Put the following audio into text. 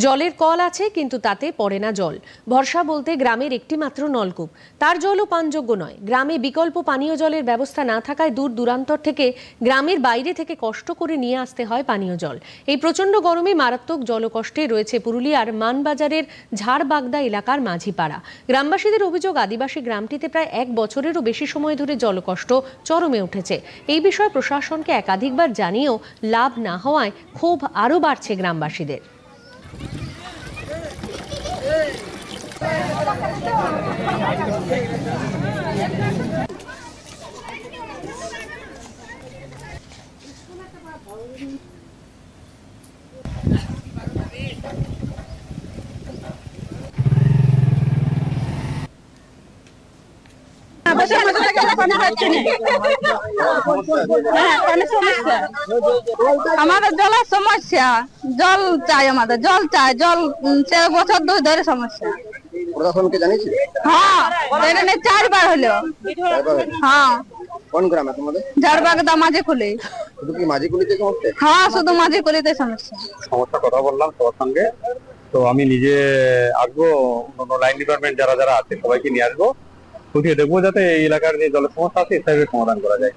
জলের কল আছে কিন্তু তাতে পড়ে না জল। ভরসা বলতে গ্রামের একটি মাত্র নলকূপ, তার জলও পানযোগ্য নয়। গ্রামে বিকল্প পানীয় জলের ব্যবস্থা না থাকায় দূর দূরান্তর থেকে গ্রামের বাইরে থেকে কষ্ট করে নিয়ে আসতে হয় পানীয় জল। এই প্রচণ্ড গরমে মারাত্মক জলকষ্টে রয়েছে পুরুলিয়ার মানবাজারের ঝাড়বাগদা এলাকার মাঝিপাড়া। গ্রামবাসীদের অভিযোগ, আদিবাসী গ্রামটিতে প্রায় 1 বছরেরও বেশি সময় ধরে জলকষ্ট চরমে উঠেছে। এই বিষয়ে প্রশাসনকে একাধিকবার জানিয়েও লাভ না হওয়ায় ক্ষোভ আরও বাড়ছে গ্রামবাসীদের। আমাদের জলের সমস্যা, জল চাই, আমাদের জল চাই, জল 4 বছর ধরে সমস্যা। প্রশাসনকে জানিয়েছি? হ্যাঁ, 4বার হলো। হ্যাঁ। কোন গ্রামে তোমাদের? ঝাড়বাগদা মাঝিকুলি। শুধু কি মাঝিকুলিতে সমস্যা? হ্যাঁ, শুধু মাঝিকুলিতে সমস্যা। কথা বললাম সবার সঙ্গে, তো আমি নিজে আসবো, লাইন ডিপার্টমেন্ট যারা যারা আছে সবাইকে নিয়ে আসবো, খুঁটিয়ে দেখবো যাতে এই এলাকার যে জলের সমস্যা আছে এর সমাধান করা যায়।